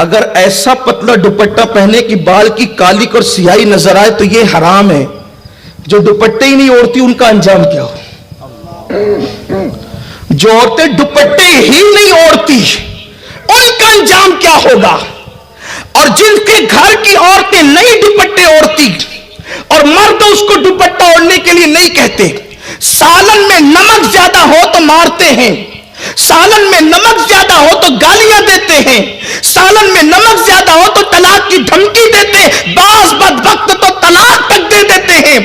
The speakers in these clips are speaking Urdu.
اگر ایسا پتلا دوپٹہ پہنے کہ بال کی کالی اور سیاہی نظر آئے تو یہ حرام ہے. جو دوپٹے ہی نہیں اوڑھتی ان کا انجام کیا ہو؟ جو عورتیں دوپٹے ہی نہیں اوڑھتی ان کا انجام کیا ہوگا؟ اور جن کے گھر کی عورتیں نہیں دوپٹے اوڑھتی اور مرد اس کو دوپٹہ اوڑھنے کے لیے نہیں کہتے، سالن میں نمک زیادہ ہو تو مارتے ہیں، سالن میں نمک زیادہ ہو تو گالیاں دیتے ہیں، سالن میں نمک زیادہ ہو تو طلاق کی دھمکی دیتے ہیں، بعض بدبخت تو طلاق تک دے دیتے ہیں.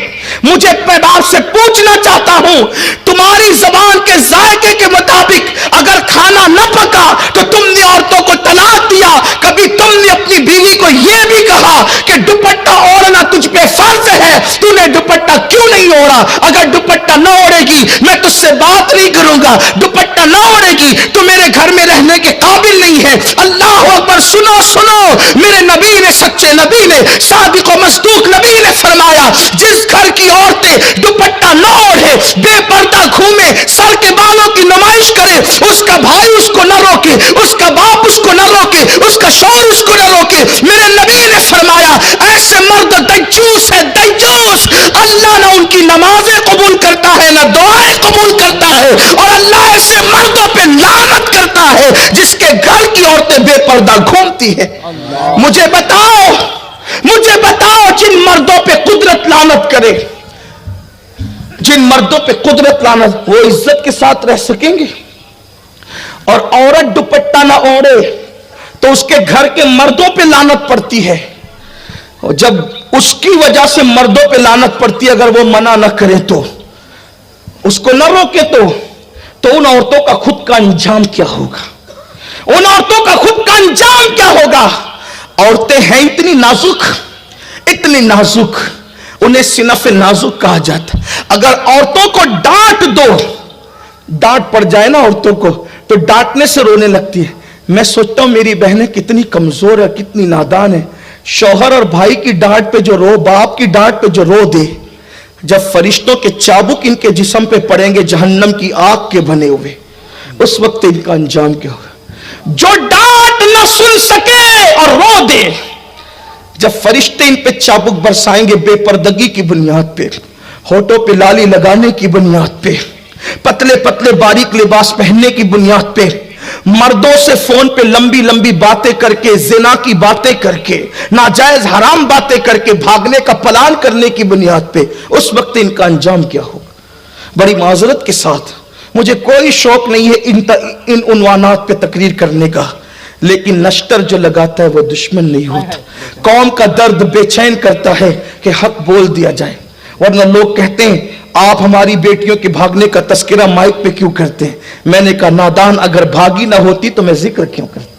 مجھے آپ سے پوچھنا چاہتا ہوں، تمہاری زبان کے ذائقے کے مطابق اگر کھانا نہ پکا تو تم نے عورتوں کو طلاق دیا، کبھی تم نے اپنی بیوی کو یہ بھی کہا کہ دوپٹہ اوڑھنا تجھ پہ فرض ہے، تو نے دوپٹہ کیوں نہیں اوڑھا؟ اگر دوپٹہ نہ اوڑھے گی میں تجھ سے بات نہیں کروں گا، دوپٹہ نہ اوڑھے گی تو میرے گھر میں رہنے کے قابل نہیں ہے. اللہ اکبر. سنو سنو، میرے نبی نے، سچے نبی نے، صادق و مصدوق نبی نے فرمایا، جس گھر کی عورتیں دوپٹہ نہ اوڑھے، بے پردہ گھومے، سر کے بالوں کی نمائش کرے، اس کا بھائی اس کو نہ روکے، اس کا باپ اس کو نہ روکے، اس کا شوہر اس کو نہ روکے، میرے نبی نے فرمایا ایسے مرد دجوس ہے، دجوس. اللہ نہ ان کی نمازیں قبول کرتا ہے نہ دعائیں قبول کرتا ہے، اور اللہ ایسے مردوں پہ لعنت کرتا ہے جس کے گھر کی عورتیں بے پردہ گھومتی ہیں. مجھے بتاؤ جن مردوں پہ قدرت لعنت کرے، جن مردوں پہ قدرت لعنت، وہ عزت کے ساتھ رہ سکیں گے؟ اور عورت دوپٹہ نہ اوڑھے تو اس کے گھر کے مردوں پہ لعنت پڑتی ہے، اور جب اس کی وجہ سے مردوں پہ لعنت پڑتی ہے، اگر وہ منع نہ کرے تو، اس کو نہ روکے تو ان عورتوں کا خود کا انجام کیا ہوگا؟ ان عورتوں کا خود کا انجام کیا ہوگا؟ عورتیں ہیں اتنی نازک، انہیں صنف نازک کہا جاتا. اگر عورتوں کو ڈانٹ دو، ڈانٹ پڑ جائے نا عورتوں کو تو ڈانٹنے سے رونے لگتی ہے. میں سوچتا ہوں میری بہنیں کتنی کمزور ہے، کتنی نادان ہے. شوہر اور بھائی کی ڈانٹ پہ جو رو، باپ کی ڈانٹ پہ جو رو دے، جب فرشتوں کے چابک ان کے جسم پہ پڑیں گے جہنم کی آگ کے بنے ہوئے، اس وقت ان کا انجام کیا ہوگا؟ جو ڈانٹ نہ سن سکے اور رو دے، جب فرشتے ان پہ چابک برسائیں گے بے پردگی کی بنیاد پہ، ہونٹوں پہ لالی لگانے کی بنیاد پہ، پتلے پتلے باریک لباس پہننے کی بنیاد پہ، مردوں سے فون پہ لمبی لمبی باتیں کر کے، زنا کی باتیں کر کے، ناجائز حرام باتیں کر کے بھاگنے کا پلان کرنے کی بنیاد پہ، اس وقت ان کا انجام کیا ہوگا؟ بڑی معذرت کے ساتھ، مجھے کوئی شوق نہیں ہے ان عنوانات پہ تقریر کرنے کا، لیکن نشتر جو لگاتا ہے وہ دشمن نہیں ہوتا. قوم کا درد بے چین کرتا ہے کہ حق بول دیا جائے، ورنہ لوگ کہتے ہیں آپ ہماری بیٹیوں کے بھاگنے کا تذکرہ مائک پہ کیوں کرتے ہیں؟ میں نے کہا نادان، اگر بھاگی نہ ہوتی تو میں ذکر کیوں کرتا؟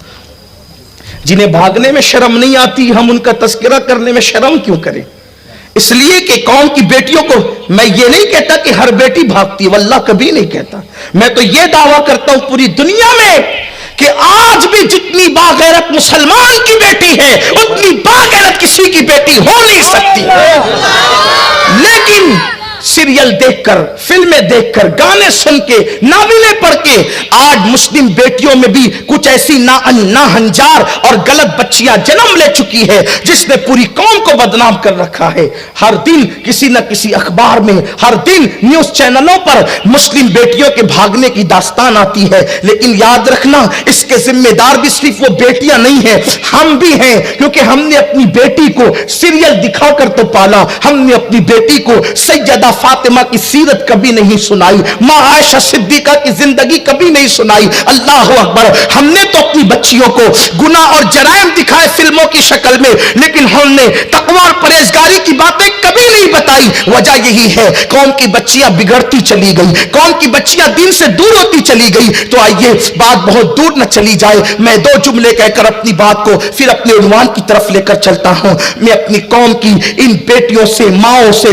جنہیں بھاگنے میں شرم نہیں آتی ہم ان کا تذکرہ کرنے میں شرم کیوں کریں؟ اس لیے کہ قوم کی بیٹیوں کو، میں یہ نہیں کہتا کہ ہر بیٹی بھاگتی ہے، واللہ کبھی نہیں کہتا. میں تو یہ دعویٰ کرتا ہوں پوری دنیا میں کہ آج بھی جتنی باغیرت مسلمان کی بیٹی ہے اتنی باغیرت کسی کی بیٹی ہو نہیں سکتی. لیکن سیریل دیکھ کر، فلمیں دیکھ کر، گانے سن کے، ناولیں پڑھ کے آج مسلم بیٹیوں میں بھی کچھ ایسی ناہنجار اور غلط بچیاں جنم لے چکی ہے جس نے پوری قوم کو بدنام کر رکھا ہے. ہر دن کسی نہ کسی اخبار میں، ہر دن نیوز چینلوں پر مسلم بیٹیوں کے بھاگنے کی داستان آتی ہے. لیکن یاد رکھنا اس کے ذمہ دار بھی صرف وہ بیٹیاں نہیں ہیں، ہم بھی ہیں، کیونکہ ہم نے اپنی بیٹی کو سیریل دکھا کر تو پالا، ہم نے اپنی بیٹی کو سیدہ فاطمہ کی سیرت کبھی نہیں سنائی، ماں عائشہ صدیقہ کی زندگی کبھی نہیں سنائی. اللہ اکبر. ہم نے تو اپنی بچیوں کو گناہ اور جرائم دکھائے فلموں کی شکل میں، لیکن ہم نے تقوی اور پرہیزگاری کی باتیں کبھی نہیں بتائی. وجہ یہی ہے قوم کی بچیاں بگڑتی چلی گئی، قوم کی بچیاں دین سے دور ہوتی چلی گئی. تو آئیے بات بہت دور نہ چلی جائے، میں دو جملے کہہ کر اپنی بات کو پھر اپنے عنوان کی طرف لے کر چلتا ہوں. میں اپنی قوم کی ان بیٹیوں سے، ماؤں سے،